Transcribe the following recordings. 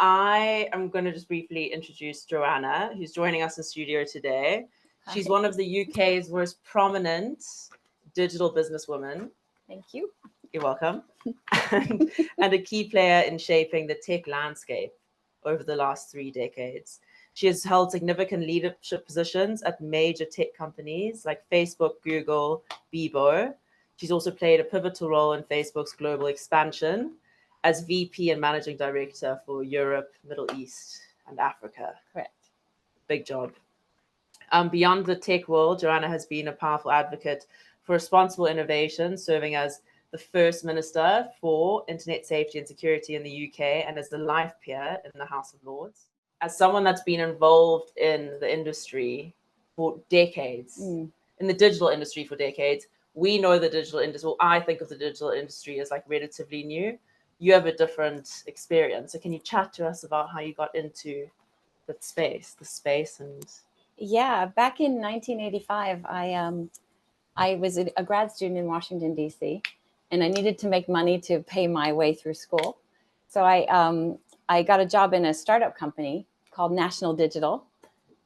I am going to just briefly introduce Joanna, who's joining us in studio today. She's one of the UK's most prominent digital businesswomen. Thank you. You're welcome. and a key player in shaping the tech landscape over the last 3 decades. She has held significant leadership positions at major tech companies like Facebook, Google, Bebo. She's also played a pivotal role in Facebook's global expansion as VP and Managing Director for Europe, Middle East, and Africa. Correct. Big job. Beyond the tech world, Joanna has been a powerful advocate for responsible innovation, serving as the First Minister for Internet Safety and Security in the UK and as the life peer in the House of Lords. As someone that's been involved in the industry for decades, in the digital industry for decades, we know the digital industry, well, I think of the digital industry as like relatively new. You have a different experience. So can you chat to us about how you got into the space and... Yeah, back in 1985, I was a grad student in Washington, D.C., and I needed to make money to pay my way through school. So I got a job in a startup company called National Digital.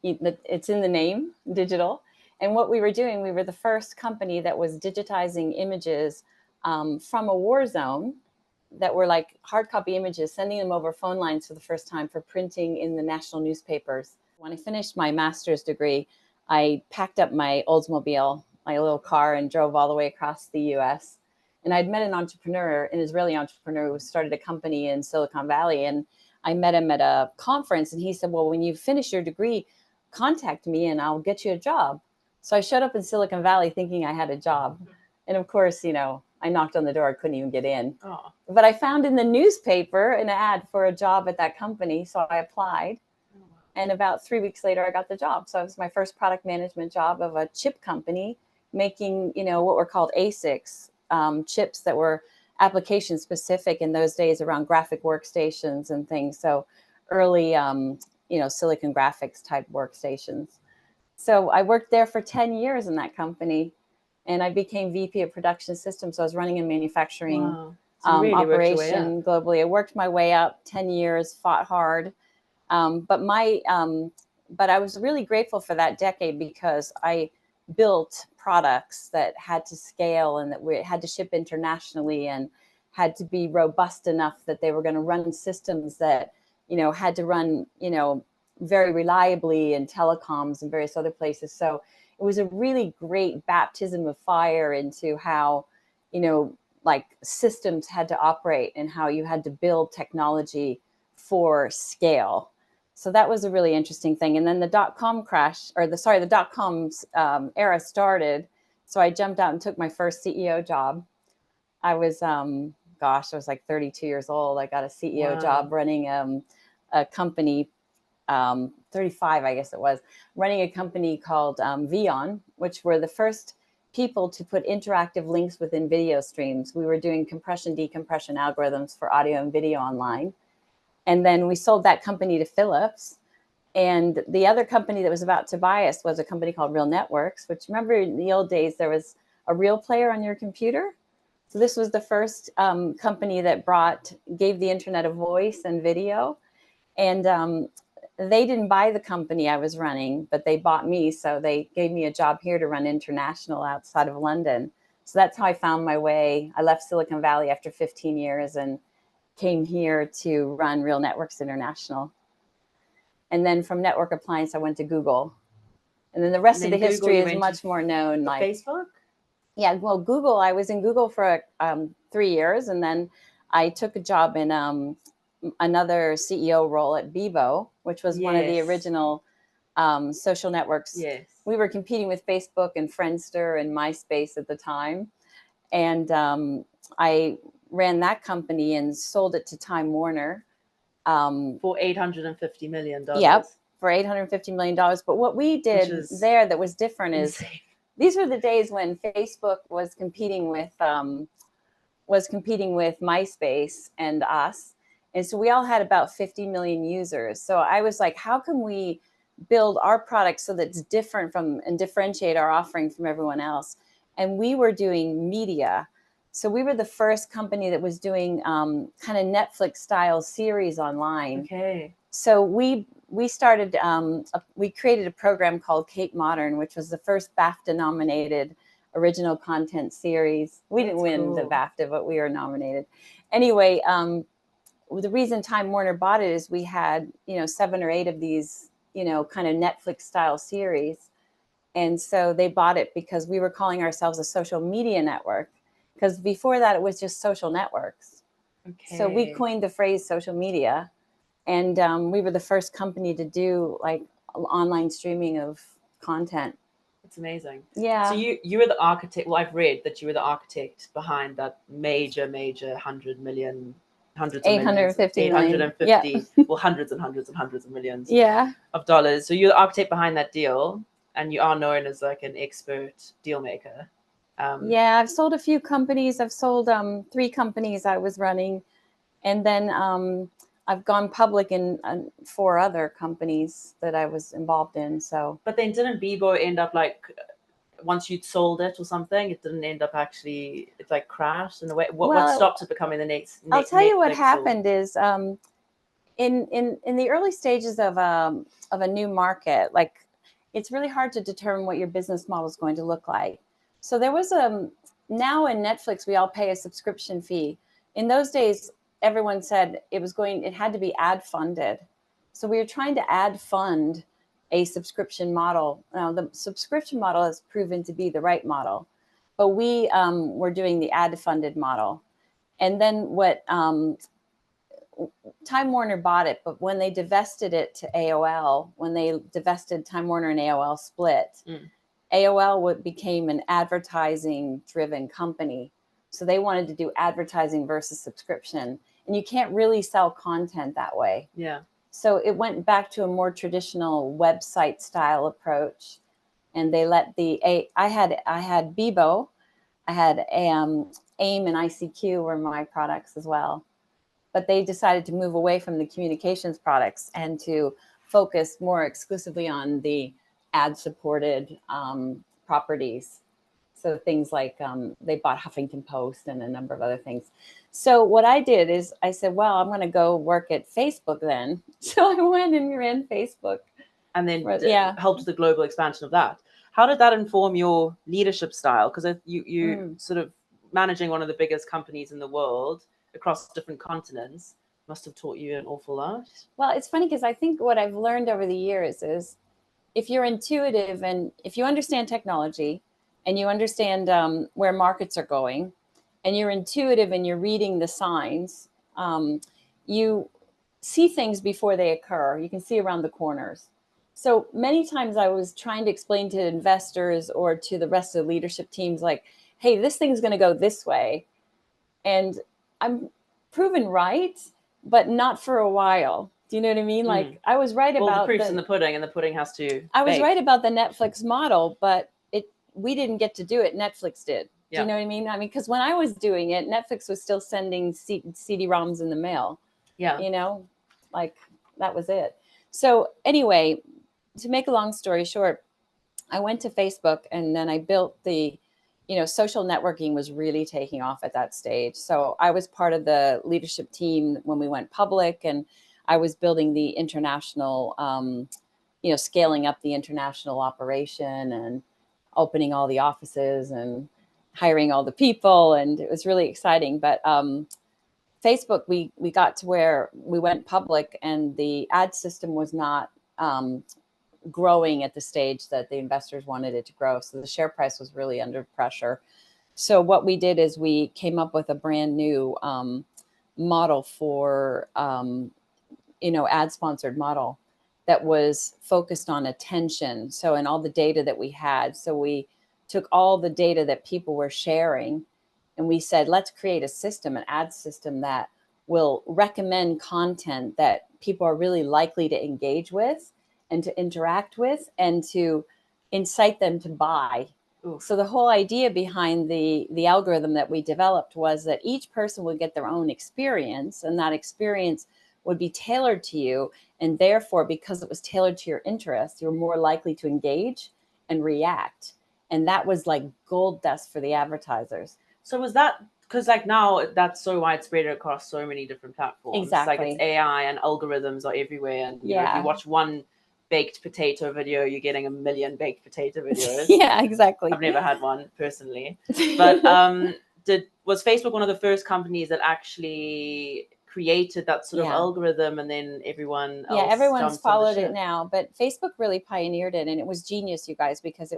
It's in the name, digital. And what we were doing, we were the first company that was digitizing images from a war zone that were like hard copy images, sending them over phone lines for the first time for printing in the national newspapers. When I finished my master's degree, I packed up my Oldsmobile, my little car, and drove all the way across the US. And I'd met an Israeli entrepreneur who started a company in Silicon Valley. And I met him at a conference and he said, well, when you finish your degree, contact me and I'll get you a job. So I showed up in Silicon Valley thinking I had a job. And of course, I knocked on the door, I couldn't even get in. Oh. But I found in the newspaper an ad for a job at that company. So I applied. And about 3 weeks later, I got the job. So it was my first product management job of a chip company making, what were called ASICs, chips that were application specific in those days around graphic workstations and things. So early, Silicon graphics type workstations. So I worked there for 10 years in that company. And I became VP of Production Systems. So I was running a manufacturing operation globally. I worked my way up 10 years, fought hard. But I was really grateful for that decade because I built products that had to scale and that we had to ship internationally and had to be robust enough that they were going to run systems that, had to run, very reliably in telecoms and various other places. So it was a really great baptism of fire into how, systems had to operate and how you had to build technology for scale. So that was a really interesting thing. And then the dot-com crash, the dot-com era started. So I jumped out and took my first CEO job. I was, I was like 32 years old. I got a CEO job running a company, 35, I guess it was, running a company called Vion, which were the first people to put interactive links within video streams. We were doing compression, decompression algorithms for audio and video online. And then we sold that company to Philips. And the other company that was about to buy us was a company called Real Networks, which, remember in the old days, there was a real player on your computer. So this was the first company that gave the internet a voice and video. And they didn't buy the company I was running, but they bought me. So they gave me a job here to run international outside of London. So that's how I found my way. I left Silicon Valley after 15 years and came here to run Real Networks International. And then from Network Appliance, I went to Google. And then the rest of the history is much more known. Like Facebook? Yeah, well, Google, I was in Google for 3 years. And then I took a job in another CEO role at Bebo, which was one of the original social networks. Yes. We were competing with Facebook and Friendster and MySpace at the time. And I ran that company and sold it to Time Warner. For $850 million. Yep, for $850 million. But what we did there that was different is these were the days when Facebook was competing with MySpace and us. And so we all had about 50 million users. So I was like, how can we build our product so that it's different from and differentiate our offering from everyone else? And we were doing media. So we were the first company that was doing kind of Netflix style series online. Okay. So we started, we created a program called Cape Modern, which was the first BAFTA nominated original content series. We didn't win the BAFTA, but we were nominated. Anyway, the reason Time Warner bought it is we had, 7 or 8 of these, kind of Netflix style series. And so they bought it because we were calling ourselves a social media network. Because before that, it was just social networks. Okay. So we coined the phrase social media. And we were the first company to do like online streaming of content. It's amazing. Yeah. So you were the architect. Well, I've read that you were the architect behind that major 100 million, hundreds of 850 millions, million. 850, yeah. well, hundreds and hundreds and hundreds of millions yeah. of dollars. So you're the architect behind that deal, and you are known as like an expert deal maker. Yeah, I've sold a few companies. I've sold 3 companies I was running, and then I've gone public in 4 other companies that I was involved in. So, but then didn't Bebo end up like, once you'd sold it or something, it didn't end up actually, it like crashed in a way? What stopped it becoming the next? I'll tell you what happened is in the early stages of a new market, like it's really hard to determine what your business model is going to look like. So there was now in Netflix, we all pay a subscription fee. In those days, everyone said it had to be ad funded. So we were trying to ad fund a subscription model. Now the subscription model has proven to be the right model, but we were doing the ad funded model. And then what Time Warner bought it, but when they divested it to AOL, when they divested Time Warner and AOL split, AOL became an advertising driven company. So they wanted to do advertising versus subscription. And you can't really sell content that way. Yeah. So it went back to a more traditional website style approach. And they let I had Bebo, I had AIM and ICQ were my products as well. But they decided to move away from the communications products and to focus more exclusively on the ad-supported properties. So things like they bought Huffington Post and a number of other things. So what I did is I said, well, I'm going to go work at Facebook then. So I went and ran Facebook. And then helped the global expansion of that. How did that inform your leadership style? Because you sort of managing one of the biggest companies in the world across different continents must have taught you an awful lot. Well, it's funny because I think what I've learned over the years is if you're intuitive and if you understand technology and you understand where markets are going and you're intuitive and you're reading the signs, you see things before they occur. You can see around the corners. So many times I was trying to explain to investors or to the rest of the leadership teams like, hey, this thing's going to go this way. And I'm proven right, but not for a while. Do you know what I mean? Like I was right about the proof's in the pudding, and the pudding has to. I was right about the Netflix model, but we didn't get to do it. Netflix did. Do you know what I mean? I mean, because when I was doing it, Netflix was still sending CD-ROMs in the mail. Yeah. You know, like that was it. So anyway, to make a long story short, I went to Facebook and then I built the, social networking was really taking off at that stage. So I was part of the leadership team when we went public, and I was building the international, scaling up the international operation and opening all the offices and hiring all the people. And it was really exciting. But Facebook, we got to where we went public and the ad system was not growing at the stage that the investors wanted it to grow. So the share price was really under pressure. So what we did is we came up with a brand new model for, ad sponsored model that was focused on attention. So and all the data that we had. So we took all the data that people were sharing and we said, let's create a system, an ad system that will recommend content that people are really likely to engage with and to interact with and to incite them to buy. Ooh. So the whole idea behind the algorithm that we developed was that each person would get their own experience, and that experience would be tailored to you. And therefore, because it was tailored to your interests, you're more likely to engage and react. And that was like gold dust for the advertisers. So was that because like now that's so widespread across so many different platforms. Like Exactly. it's AI and algorithms are everywhere. And, you know, if you watch one baked potato video, you're getting a million baked potato videos. Yeah, exactly. I've never had one personally. But was Facebook one of the first companies that actually created that sort of algorithm, and then everyone else everyone's followed it now, but Facebook really pioneered it, and it was genius, you guys, because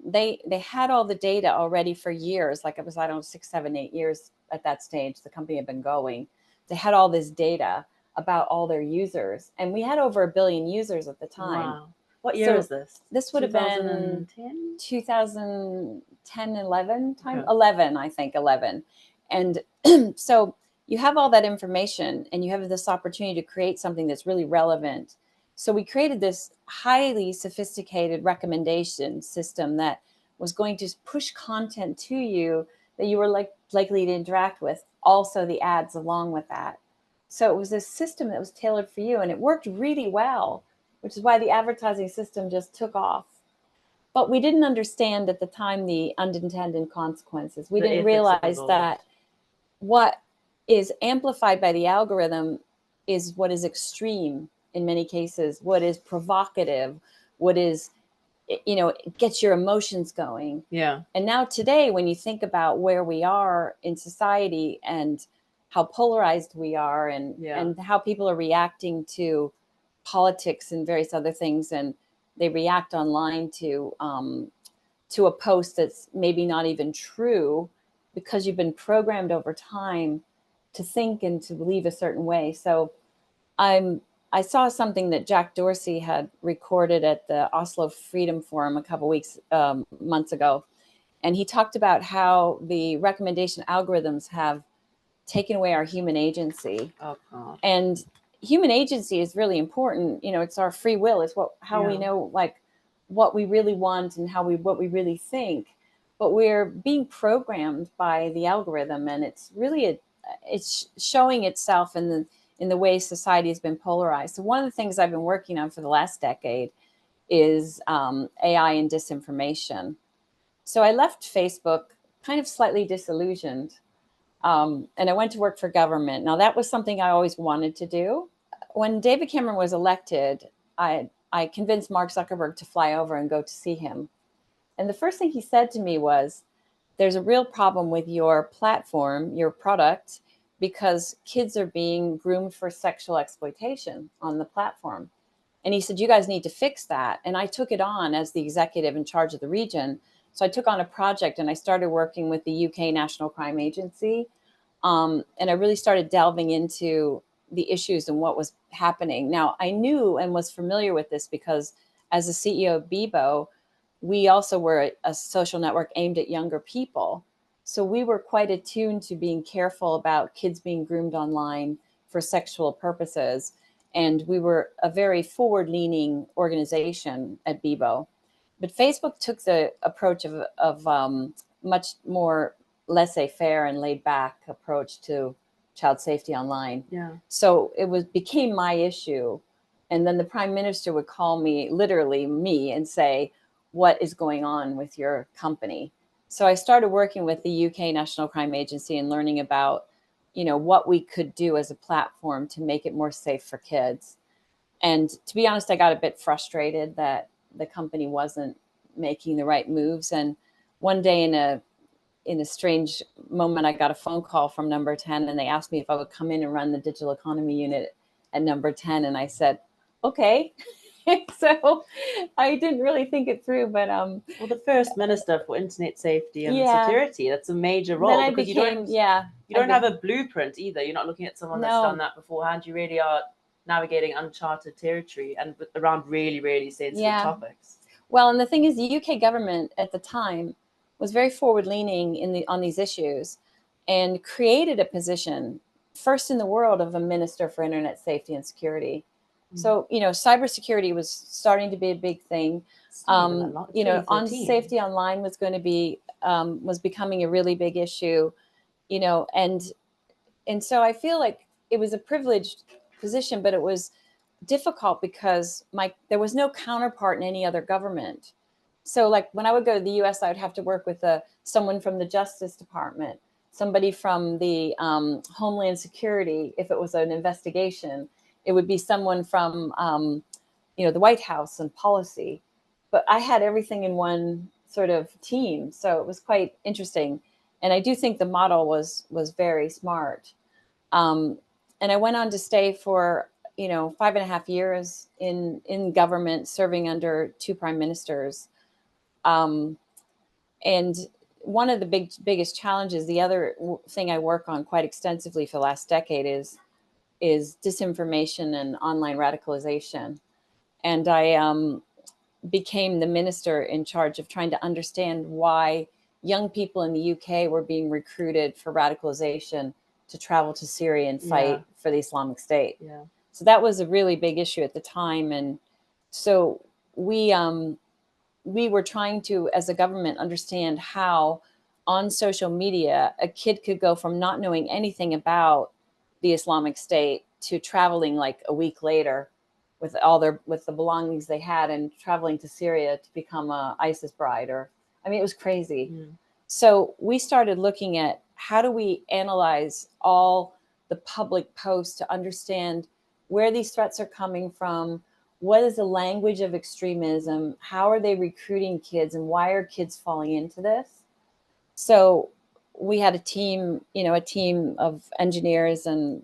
they had all the data already for years. Like it was, I don't know, 6, 7, 8 years at that stage the company had been going. They had all this data about all their users, and we had over 1 billion users at the time. Wow. What year is this? This would have been 2010, 11 time. Okay. 11, I think 11. And so you have all that information, and you have this opportunity to create something that's really relevant. So we created this highly sophisticated recommendation system that was going to push content to you that you were likely to interact with, also the ads along with that. So it was this system that was tailored for you, and it worked really well, which is why the advertising system just took off. But we didn't understand at the time the unintended consequences. We didn't realize that what is amplified by the algorithm is what is extreme in many cases, what is provocative, what is, you know, gets your emotions going. Yeah. And now today, when you think about where we are in society and how polarized we are, and how people are reacting to politics and various other things, and they react online to a post that's maybe not even true, because you've been programmed over time to think and to believe a certain way. So I saw something that Jack Dorsey had recorded at the Oslo Freedom Forum a couple months ago. And he talked about how the recommendation algorithms have taken away our human agency. Oh, God. And human agency is really important. You know, it's our free will. It's how we know, like, what we really want and what we really think. But we're being programmed by the algorithm, and it's really it's showing itself in the way society has been polarized. So one of the things I've been working on for the last decade is AI and disinformation. So I left Facebook kind of slightly disillusioned, and I went to work for government. Now, that was something I always wanted to do. When David Cameron was elected, I convinced Mark Zuckerberg to fly over and go to see him. And the first thing he said to me was, there's a real problem with your platform, your product, because kids are being groomed for sexual exploitation on the platform. And he said, you guys need to fix that. And I took it on as the executive in charge of the region. So I took on a project, and I started working with the UK National Crime Agency. And I really started delving into the issues and what was happening. Now, I knew and was familiar with this because as the CEO of Bebo, we also were a social network aimed at younger people. So we were quite attuned to being careful about kids being groomed online for sexual purposes. And we were a very forward-leaning organization at Bebo. But Facebook took the approach of much more laissez-faire and laid-back approach to child safety online. Yeah. So it became my issue. And then the prime minister would call me, literally me, and say, what is going on with your company? So I started working with the UK National Crime Agency and learning about, you know, what we could do as a platform to make it more safe for kids. And to be honest, I got a bit frustrated that the company wasn't making the right moves. And one day in a strange moment, I got a phone call from Number 10, and they asked me if I would come in and run the digital economy unit at Number 10. And I said, okay. So I didn't really think it through, but well, the first minister for internet safety and security, that's a major role, because you don't have a blueprint either. You're not looking at someone that's done that beforehand. You really are navigating uncharted territory and around really, really sensitive topics. Well, and the thing is, the UK government at the time was very forward-leaning on these issues, and created a position first in the world of a minister for internet safety and security. So, you know, cybersecurity was starting to be a big thing. You know, on safety online was going to be, was becoming a really big issue, you know, and so I feel like it was a privileged position, but it was difficult because there was no counterpart in any other government. So like when I would go to the US, I would have to work with someone from the Justice Department. somebody from the Homeland Security. If it was an investigation, it would be someone from, the White House and policy. But I had everything in one sort of team. So it was quite interesting. And I do think the model was very smart. And I went on to stay for, 5.5 years in government, serving under 2 prime ministers. And one of the biggest challenges, the other thing I work on quite extensively for the last decade is disinformation and online radicalization. And I became the minister in charge of trying to understand why young people in the UK were being recruited for radicalization to travel to Syria and fight for the Islamic State. Yeah. So that was a really big issue at the time. And so we were trying to, as a government, understand how on social media a kid could go from not knowing anything about the Islamic State to traveling like a week later with the belongings they had and traveling to Syria to become a ISIS bride. It was crazy. So we started looking at how do we analyze all the public posts to understand where these threats are coming from, what is the language of extremism, how are they recruiting kids, and why are kids falling into this? So we had a team of engineers and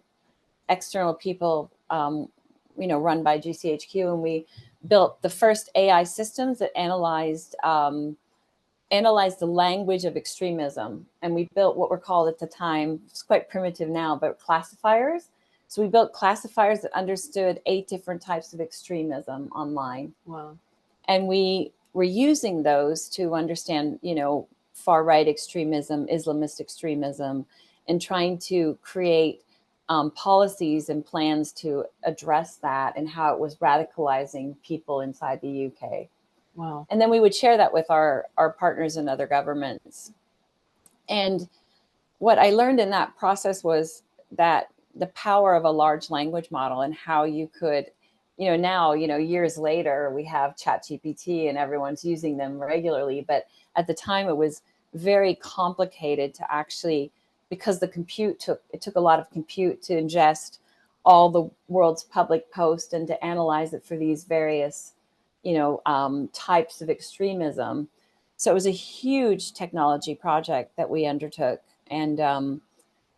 external people, run by GCHQ, and we built the first AI systems that analyzed the language of extremism. And we built what were called at the time, it's quite primitive now, but classifiers. So we built classifiers that understood 8 different types of extremism online. Wow. And we were using those to understand, far-right extremism, Islamist extremism, and trying to create policies and plans to address that and how it was radicalizing people inside the UK. Wow. And then we would share that with our partners in other governments. And what I learned in that process was that the power of a large language model and how you could, now, years later, we have ChatGPT and everyone's using them regularly. But at the time, it was very complicated to actually, because the compute took a lot of compute to ingest all the world's public posts and to analyze it for these various types of extremism. So it was a huge technology project that we undertook. And,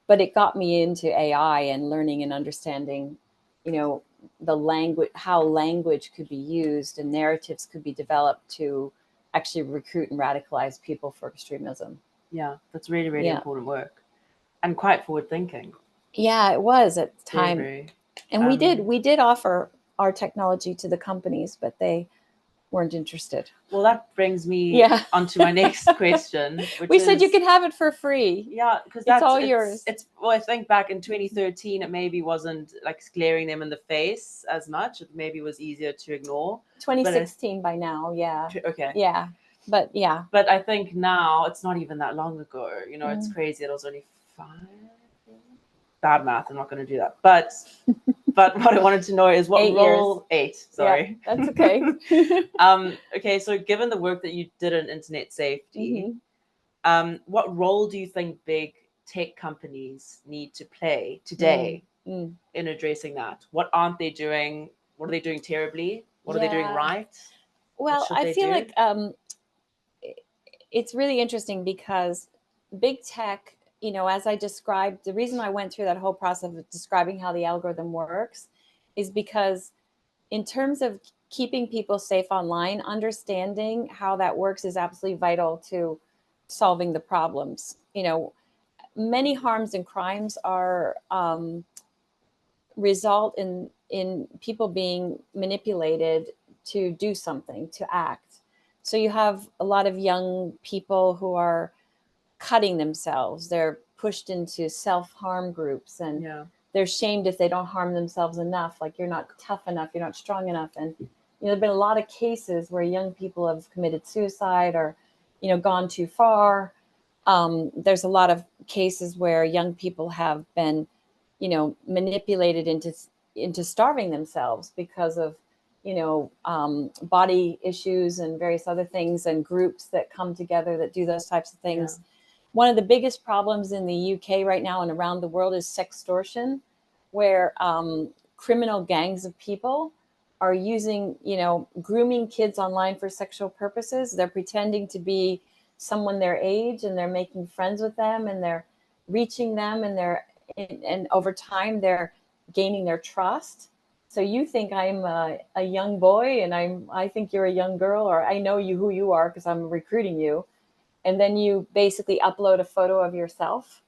but it got me into AI and learning and understanding, the language, how language could be used and narratives could be developed to actually recruit and radicalize people for extremism. Yeah, that's really, really important work and quite forward thinking. Yeah, it was at the time. Very, and we did offer our technology to the companies, but they weren't interested. Well, that brings me onto my next question. We said you can have it for free. Yeah, because it's all yours. Well, I think back in 2013, it maybe wasn't like glaring them in the face as much. It maybe was easier to ignore. 2016 by now, yeah. Okay. Yeah, but yeah. But I think now it's not even that long ago. It's crazy. It was only 5. Bad math. I'm not going to do that. But what I wanted to know is what 8 role. years. 8. Sorry. Yeah, that's okay. Okay. So given the work that you did in internet safety, what role do you think big tech companies need to play today in addressing that? What aren't they doing? What are they doing terribly? What are they doing right? Well, I feel like it's really interesting because big tech, as I described, the reason I went through that whole process of describing how the algorithm works is because in terms of keeping people safe online, understanding how that works is absolutely vital to solving the problems. Many harms and crimes are result in people being manipulated to do something, to act. So you have a lot of young people who are cutting themselves. They're pushed into self-harm groups, and they're shamed if they don't harm themselves enough. Like, you're not tough enough, you're not strong enough. And there have been a lot of cases where young people have committed suicide or gone too far. There's a lot of cases where young people have been manipulated into starving themselves because of body issues and various other things, and groups that come together that do those types of things. One of the biggest problems in the UK right now and around the world is sextortion, where criminal gangs of people are using, grooming kids online for sexual purposes. They're pretending to be someone their age, and they're making friends with them, and they're reaching them, and over time they're gaining their trust. So you think I'm a young boy, and I think you're a young girl, or I know who you are because I'm recruiting you. And then you basically upload a photo of yourself,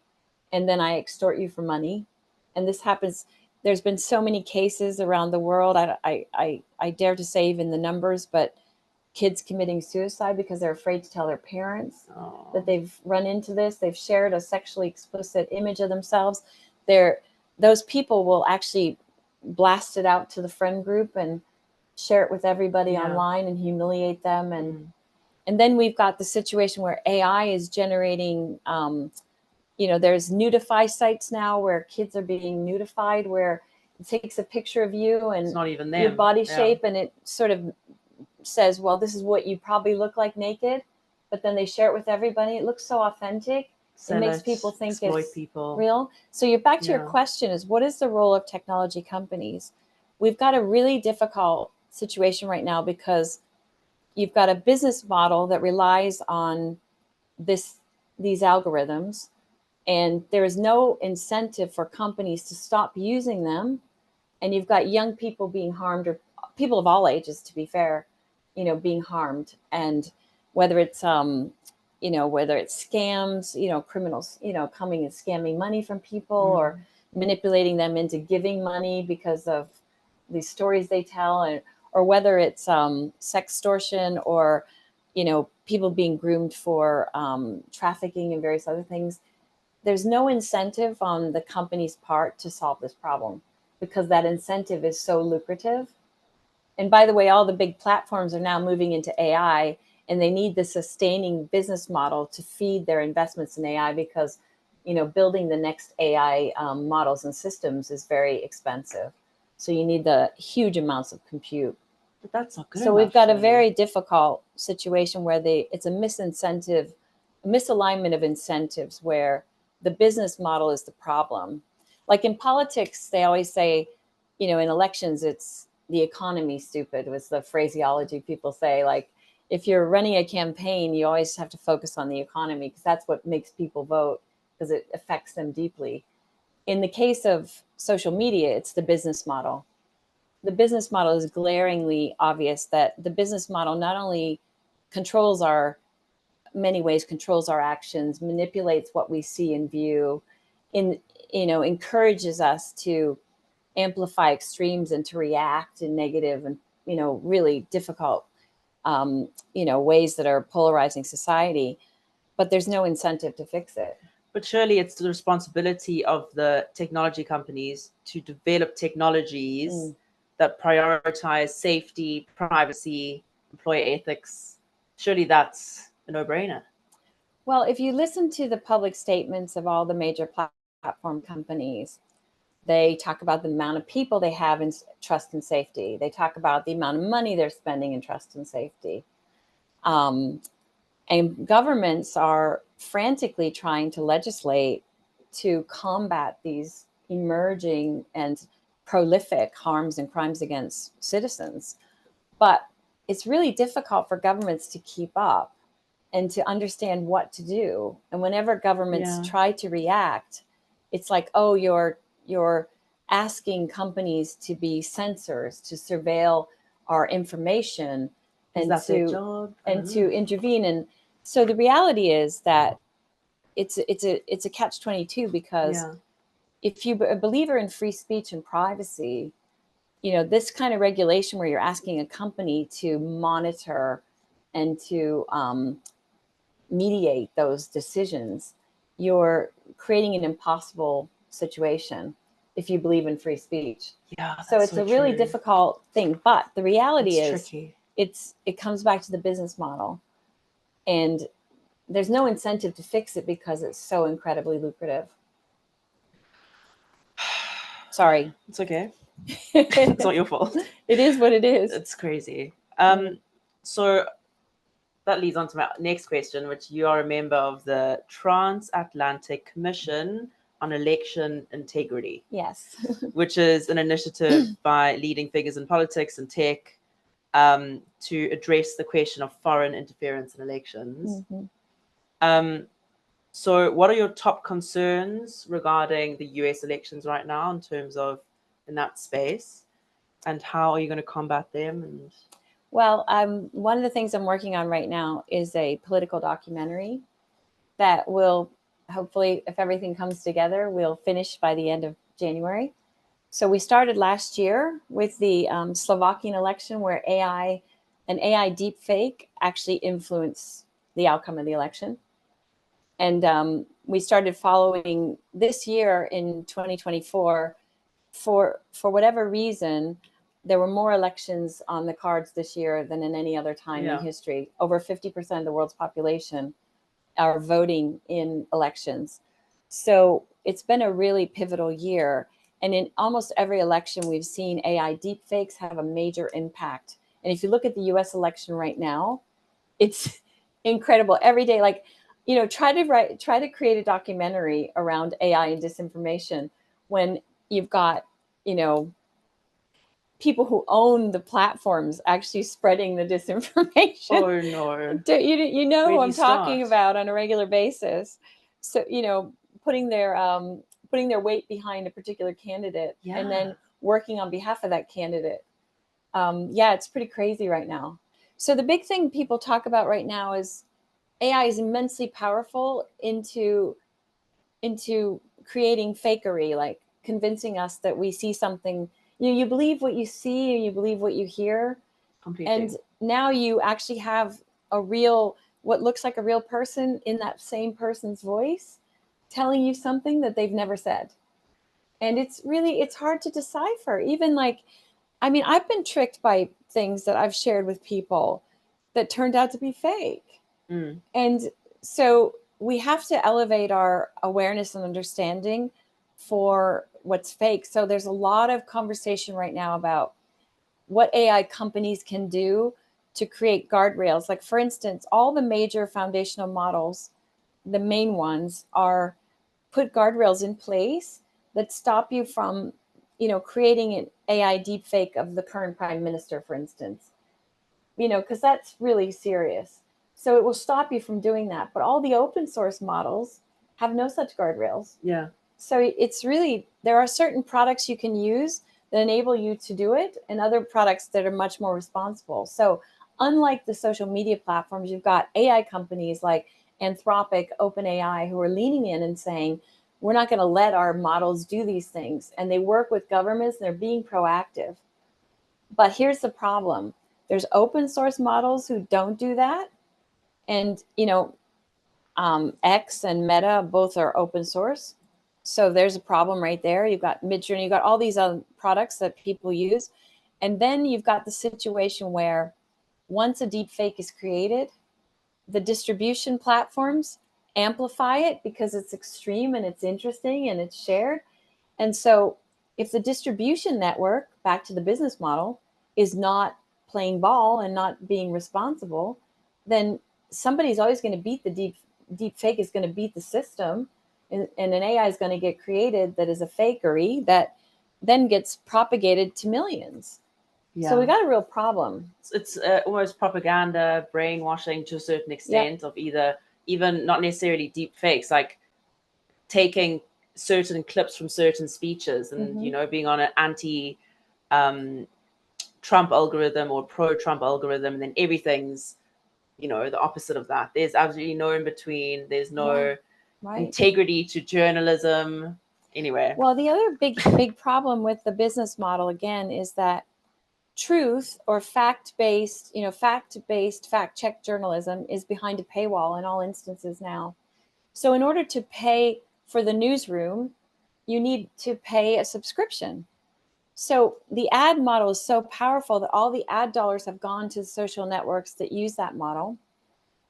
and then I extort you for money. And this happens. There's been so many cases around the world. I dare to say even the numbers, but kids committing suicide because they're afraid to tell their parents that they've run into this. They've shared a sexually explicit image of themselves. Those people will actually blast it out to the friend group and share it with everybody online and humiliate them. And then we've got the situation where AI is generating, there's nudify sites now where kids are being nudified, where it takes a picture of you and it's not even them. Your body shape, and it sort of says, well, this is what you probably look like naked, but then they share it with everybody. It looks so authentic. It makes people think it's real. So you're back to your question is, what is the role of technology companies? We've got a really difficult situation right now because you've got a business model that relies on these algorithms, and there is no incentive for companies to stop using them. And you've got young people being harmed, or people of all ages, to be fair, being harmed. And whether it's scams, criminals, coming and scamming money from people, or manipulating them into giving money because of these stories they tell, or whether it's sextortion, or people being groomed for trafficking and various other things. There's no incentive on the company's part to solve this problem because that incentive is so lucrative. And by the way, all the big platforms are now moving into AI, and they need the sustaining business model to feed their investments in AI because, building the next AI models and systems is very expensive. So you need the huge amounts of compute. But that's not good. So we've got a very difficult situation where it's a misalignment of incentives, where the business model is the problem. Like in politics, they always say, in elections, it's the economy stupid, was the phraseology people say. Like, if you're running a campaign, you always have to focus on the economy because that's what makes people vote, because it affects them deeply. In the case of social media, it's the business model. The business model is glaringly obvious that the business model not only controls many ways controls our actions, manipulates what we see and view, encourages us to amplify extremes and to react in negative and really difficult ways that are polarizing society, but there's no incentive to fix it. But surely it's the responsibility of the technology companies to develop technologies that prioritize safety, privacy, employee ethics. Surely that's a no-brainer. Well, if you listen to the public statements of all the major platform companies, they talk about the amount of people they have in trust and safety. They talk about the amount of money they're spending in trust and safety. And governments are frantically trying to legislate to combat these emerging and prolific harms and crimes against citizens. But it's really difficult for governments to keep up and to understand what to do. And whenever governments try to react, it's like, oh, you're asking companies to be censors, to surveil our information, and to intervene. And so the reality is that it's a catch-22, because if you're a believer in free speech and privacy, this kind of regulation where you're asking a company to monitor and to mediate those decisions, you're creating an impossible situation if you believe in free speech. So it's a really difficult thing. But the reality is it comes back to the business model. And there's no incentive to fix it because it's so incredibly lucrative. Sorry. It's okay. It's not your fault. It is what it is. It's crazy. So that leads on to my next question, which you are a member of the Transatlantic Commission on Election Integrity. Yes. Which is an initiative by leading figures in politics and tech to address the question of foreign interference in elections. So what are your top concerns regarding the US elections right now in terms of in that space? And how are you going to combat them? And well, one of the things I'm working on right now is a political documentary that will hopefully, if everything comes together, we'll finish by the end of January. So we started last year with the Slovakian election, where an AI deep fake actually influenced the outcome of the election. And we started following this year in 2024. For whatever reason, there were more elections on the cards this year than in any other time in history. Over 50% of the world's population are voting in elections. So it's been a really pivotal year. And in almost every election, we've seen AI deepfakes have a major impact. And if you look at the US election right now, it's incredible. Every day, like, try to create a documentary around AI and disinformation when you've got, people who own the platforms actually spreading the disinformation. Oh no. You know who I'm talking about on a regular basis. So, putting their weight behind a particular candidate and then working on behalf of that candidate. It's pretty crazy right now. So the big thing people talk about right now is AI is immensely powerful into creating fakery, like convincing us that we see something. You believe what you see and you believe what you hear. Completely. And now you actually have what looks like a real person in that same person's voice telling you something that they've never said. And it's hard to decipher. Even I've been tricked by things that I've shared with people that turned out to be fake. And so we have to elevate our awareness and understanding for what's fake. So there's a lot of conversation right now about what AI companies can do to create guardrails. Like, for instance, all the major foundational models, the main ones, are put guardrails in place that stop you from, creating an AI deepfake of the current prime minister, for instance, because that's really serious. So it will stop you from doing that. But all the open source models have no such guardrails. Yeah. So there are certain products you can use that enable you to do it, and other products that are much more responsible. So unlike the social media platforms, you've got AI companies like Anthropic, OpenAI, who are leaning in and saying, we're not going to let our models do these things. And they work with governments and they're being proactive. But here's the problem. There's open source models who don't do that. And, X and Meta both are open source. So there's a problem right there. You've got Midjourney, you've got all these other products that people use. And then you've got the situation where once a deep fake is created, the distribution platforms amplify it because it's extreme and it's interesting and it's shared. And so if the distribution network, back to the business model, is not playing ball and not being responsible, then somebody's always going to beat the deep fake is going to beat the system. And an AI is going to get created that is a fakery that then gets propagated to millions. Yeah. So we got a real problem. It's almost propaganda, brainwashing to a certain extent, of even not necessarily deep fakes, like taking certain clips from certain speeches and, being on an anti Trump algorithm or pro-Trump algorithm, and then everything's, the opposite of that. There's absolutely no in between. There's no integrity to journalism. Anyway. Well, the other big problem with the business model, again, is that truth or fact-based fact-check journalism is behind a paywall in all instances now. So in order to pay for the newsroom, you need to pay a subscription. So the ad model is so powerful that all the ad dollars have gone to the social networks that use that model.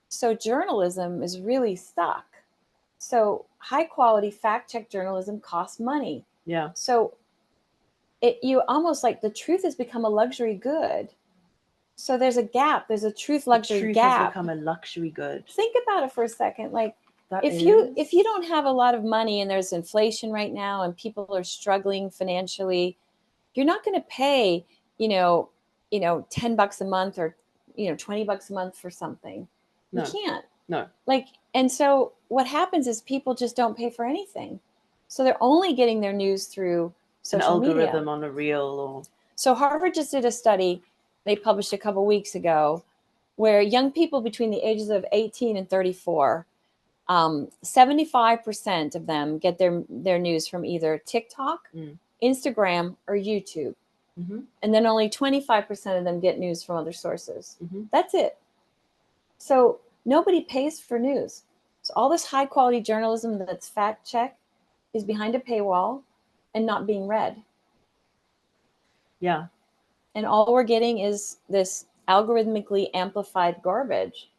So journalism is really stuck. So high quality fact-check journalism costs money. Yeah. So you almost like the truth has become a luxury good. So there's a gap. There's a truth luxury Truth gap. has become a luxury good. Think about it for a second. Like, That if you don't have a lot of money and there's inflation right now and people are struggling financially, you're not going to pay, $10 a month or, $20 a month for something. No. You can't. No. Like, and so what happens is people just don't pay for anything. So they're only getting their news through social media. An algorithm on a reel or. So Harvard just did a study they published a couple weeks ago where young people between the ages of 18 and 34, 75% of them get their news from either TikTok, Instagram, or YouTube. Mm-hmm. And then only 25% of them get news from other sources. Mm-hmm. That's it. So nobody pays for news. So all this high quality journalism that's fact checked is behind a paywall and not being read. Yeah. And all we're getting is this algorithmically amplified garbage.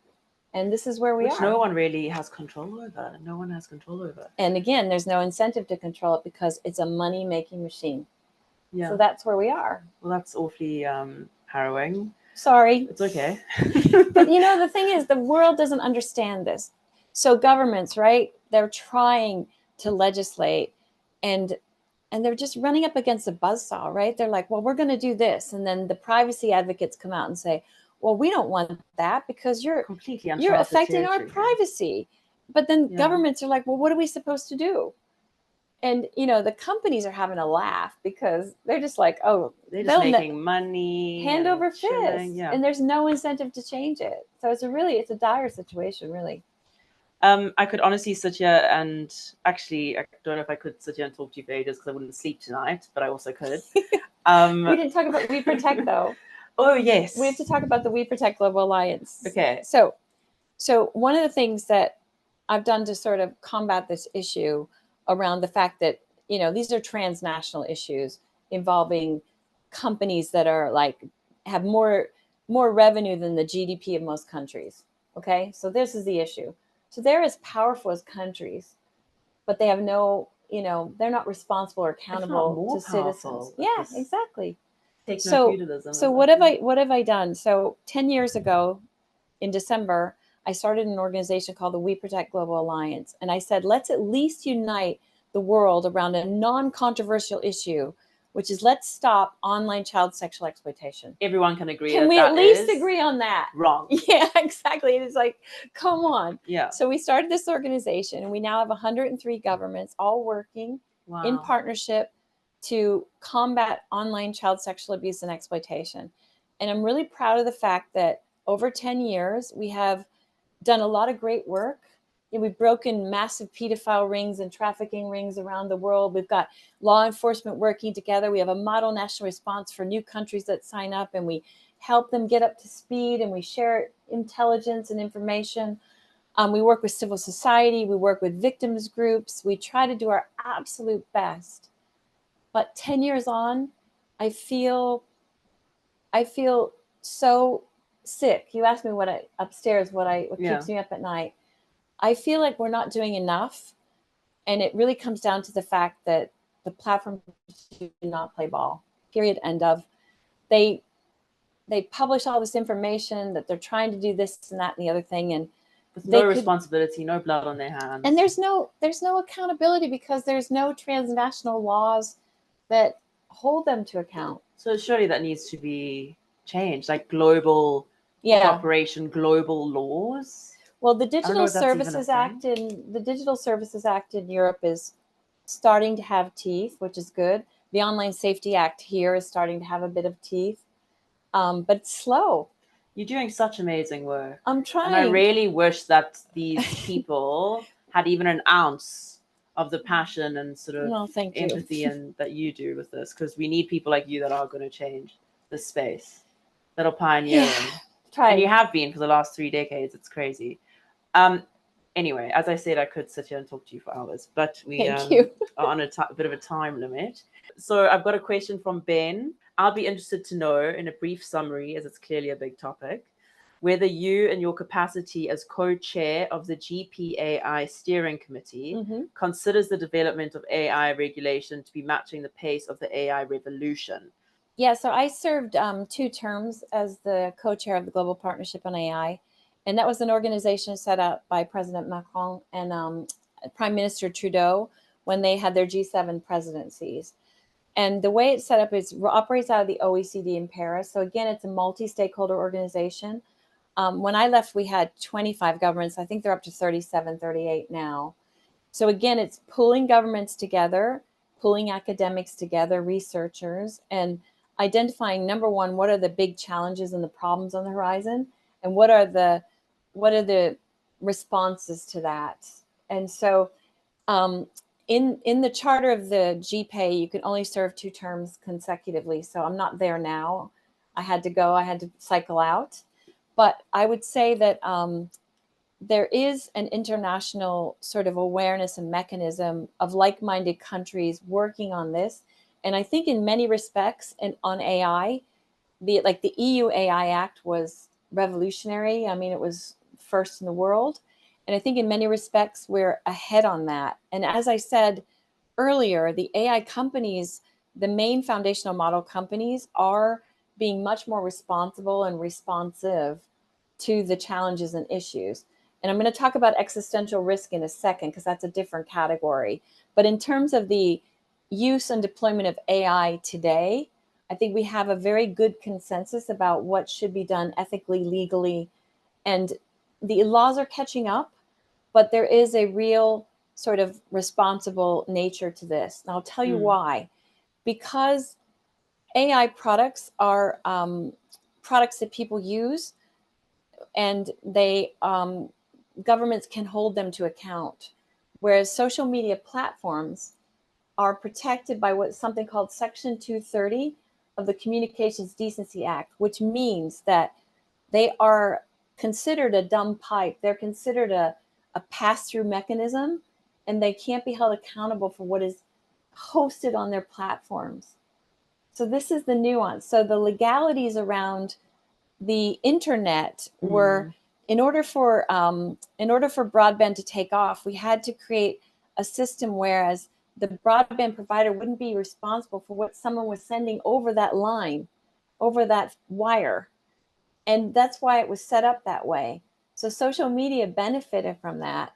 And this is where we are. No one really has control over. No one has control over. And again, there's no incentive to control it because it's a money-making machine. Yeah. So that's where we are. Well, that's awfully harrowing. Sorry. It's okay. But the thing is, the world doesn't understand this. So governments, right? They're trying to legislate and they're just running up against a buzzsaw, right? They're like, well, we're going to do this. And then the privacy advocates come out and say, well, we don't want that because you're affecting our privacy. But then governments are like, well, what are we supposed to do? And, the companies are having a laugh because they're just like, oh, they're just making money. Hand over fist. Yeah. And there's no incentive to change it. So it's a dire situation, really. I could honestly sit here and actually, I don't know if I could sit here and talk to you for ages because I wouldn't sleep tonight, but I also could. We didn't talk about WeProtect though. Oh, yes. We have to talk about the WeProtect Global Alliance. Okay. So one of the things that I've done to sort of combat this issue around the fact that, these are transnational issues involving companies that are have more revenue than the GDP of most countries. Okay. So this is the issue. So they're as powerful as countries, but they have no, they're not responsible or accountable to citizens. Yeah, exactly. So what have I done? So 10 years ago in December, I started an organization called the WeProtect Global Alliance. And I said, let's at least unite the world around a non-controversial issue, which is let's stop online child sexual exploitation. Everyone can agree. Can we at least agree on that? Wrong. Yeah, exactly. It's like, come on. Yeah. So we started this organization and we now have 103 governments all working in partnership to combat online child sexual abuse and exploitation. And I'm really proud of the fact that over 10 years, we have done a lot of great work. We've broken massive pedophile rings and trafficking rings around the world. We've got law enforcement working together. We have a model national response for new countries that sign up, and we help them get up to speed, and we share intelligence and information. We work with civil society. We work with victims groups. We try to do our absolute best. But 10 years on, I feel so sick. You asked me what keeps me up at night. I feel like we're not doing enough. And it really comes down to the fact that the platforms do not play ball, period, end of. They publish all this information that they're trying to do this and that and the other thing. And with no responsibility, no blood on their hands. And there's no accountability because there's no transnational laws that hold them to account. So surely that needs to be changed, like global cooperation, global laws. Well, the Digital Services Act in Europe is starting to have teeth, which is good. The Online Safety Act here is starting to have a bit of teeth, but it's slow. You're doing such amazing work. I'm trying. And I really wish that these people had even an ounce of the passion and sort of empathy and that you do with this, because we need people like you that are going to change the space, that are pioneering. And you have been for the last 3 decades. It's crazy. Anyway, as I said, I could sit here and talk to you for hours, but we are on a bit of a time limit. So I've got a question from Ben. I'll be interested to know, in a brief summary, as it's clearly a big topic, whether you, in your capacity as co-chair of the GPAI steering committee, considers the development of AI regulation to be matching the pace of the AI revolution. Yeah, so I served 2 terms as the co-chair of the Global Partnership on AI, and that was an organization set up by President Macron and Prime Minister Trudeau when they had their G7 presidencies. And the way it's set up is operates out of the OECD in Paris. So again, it's a multi-stakeholder organization. When I left, we had 25 governments. I think they're up to 37, 38 now. So again, it's pulling governments together, pulling academics together, researchers, and identifying, number one, what are the big challenges and the problems on the horizon, and what are the responses to that. And so in the charter of the GPAY, you can only serve 2 terms consecutively. So I'm not there now. I had to cycle out. But I would say that there is an international sort of awareness and mechanism of like-minded countries working on this. And I think in many respects, and on AI, the EU AI Act was revolutionary. I mean, it was first in the world. And I think in many respects, we're ahead on that. And as I said earlier, the AI companies, the main foundational model companies, are being much more responsible and responsive to the challenges and issues. And I'm going to talk about existential risk in a second, because that's a different category. But in terms of the use and deployment of AI today, I think we have a very good consensus about what should be done ethically, legally, and the laws are catching up, but there is a real sort of responsible nature to this. And I'll tell you why. Because AI products are products that people use, and they governments can hold them to account, whereas social media platforms are protected by something called Section 230 of the Communications Decency Act, which means that they are considered a dumb pipe. They're considered a pass-through mechanism, and they can't be held accountable for what is hosted on their platforms. So this is the nuance. So the legalities around the internet were, in order for broadband to take off, we had to create a system whereas the broadband provider wouldn't be responsible for what someone was sending over that line, over that wire. And that's why it was set up that way. So social media benefited from that,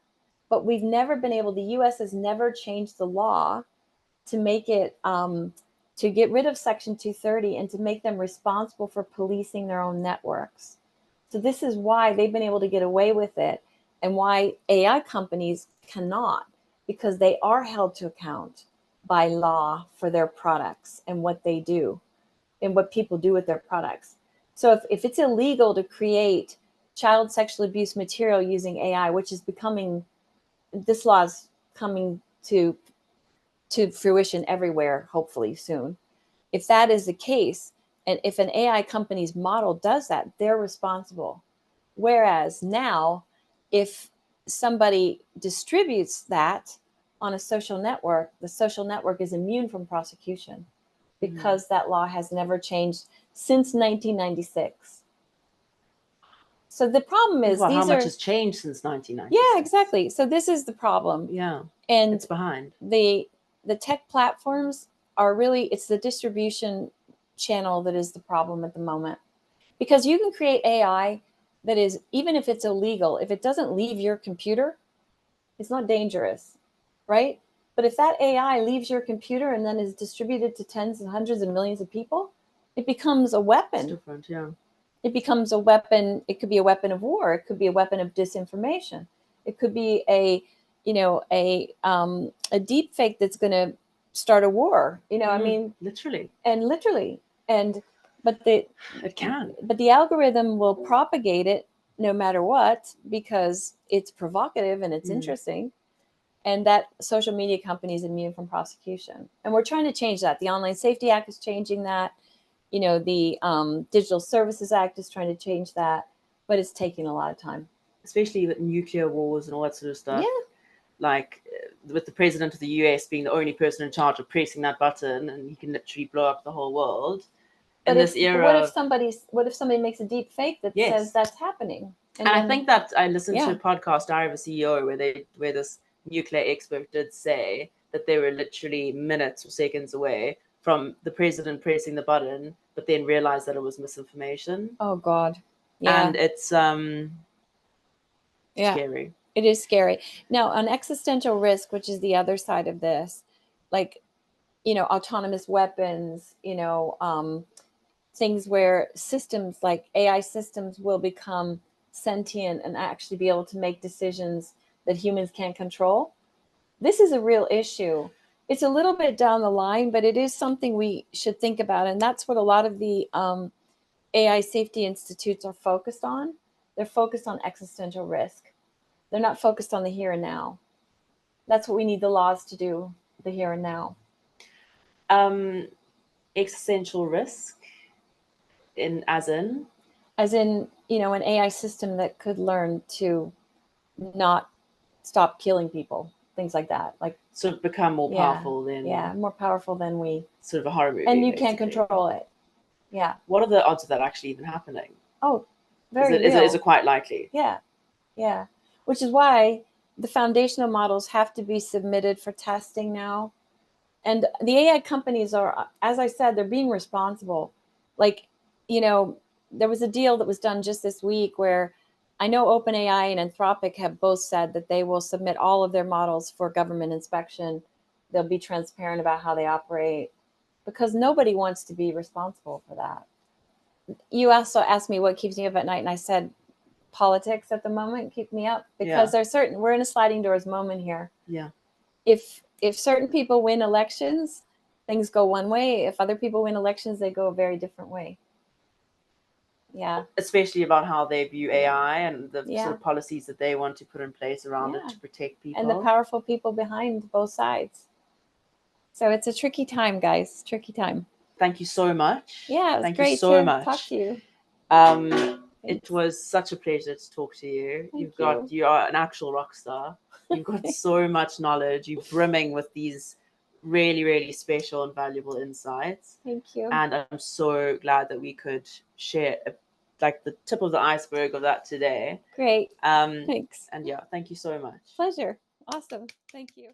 but we've never been able, the US has never changed the law to make it, to get rid of Section 230 and to make them responsible for policing their own networks. So this is why they've been able to get away with it, and why AI companies cannot, because they are held to account by law for their products and what they do and what people do with their products. So if it's illegal to create child sexual abuse material using AI, which is becoming, this law is coming to fruition everywhere, hopefully soon. If that is the case, and if an AI company's model does that, they're responsible. Whereas now, if somebody distributes that on a social network, the social network is immune from prosecution, because that law has never changed since 1996. So the problem is, how much has changed since 1996? Yeah, exactly. So this is the problem. Yeah, and it's behind. The tech platforms are really, it's the distribution channel that is the problem at the moment. Because you can create AI that is, even if it's illegal, if it doesn't leave your computer, it's not dangerous, right? But if that AI leaves your computer and then is distributed to tens and hundreds of millions of people, it becomes a weapon. It's different, yeah. It becomes a weapon. It could be a weapon of war. It could be a weapon of disinformation. It could be a deep fake that's going to start a war. I mean, literally. But it can. But the algorithm will propagate it no matter what, because it's provocative and it's interesting. And that social media company is immune from prosecution. And we're trying to change that. The Online Safety Act is changing that. The Digital Services Act is trying to change that, but it's taking a lot of time. Especially with nuclear wars and all that sort of stuff. Yeah. Like with the president of the US being the only person in charge of pressing that button, and he can literally blow up the whole world. But in this era, what if somebody makes a deep fake that says that's happening? And then, I think that I listened to a podcast, Diary of a CEO, where this nuclear expert did say that they were literally minutes or seconds away from the president pressing the button, but then realized that it was misinformation. Oh God. Yeah. And it's scary. It is scary. Now, on existential risk, which is the other side of this, like, you know, autonomous weapons, you know, things where systems like AI systems will become sentient and actually be able to make decisions that humans can't control. This is a real issue. It's a little bit down the line, but it is something we should think about. And that's what a lot of the AI safety institutes are focused on. They're focused on existential risk. They're not focused on the here and now. That's what we need the laws to do, the here and now. Existential risk as in, you know, an AI system that could learn to not stop killing people, things like that. Like sort of become more powerful than more powerful than we sort of a horror movie. And you can't control it. Yeah. What are the odds of that actually even happening? Oh, very real. Is it quite likely? Yeah. Yeah. Which is why the foundational models have to be submitted for testing now. And the AI companies are, as I said, they're being responsible. Like, you know, there was a deal that was done just this week where I know OpenAI and Anthropic have both said that they will submit all of their models for government inspection. They'll be transparent about how they operate, because nobody wants to be responsible for that. You also asked me what keeps me up at night, and I said politics at the moment keep me up, because we're in a sliding doors moment here. Yeah. If certain people win elections, things go one way. If other people win elections, they go a very different way. Yeah. Especially about how they view AI and the sort of policies that they want to put in place around it to protect people. And the powerful people behind both sides. So it's a tricky time, guys. Tricky time. Thank you so much. Yeah, it was great to talk to you. It was such a pleasure to talk to you. You are an actual rock star. You've got so much knowledge. You're brimming with these really, really special and valuable insights. Thank you. And I'm so glad that we could share like the tip of the iceberg of that today. Great. Thanks. And yeah, thank you so much. Pleasure. Awesome. Thank you.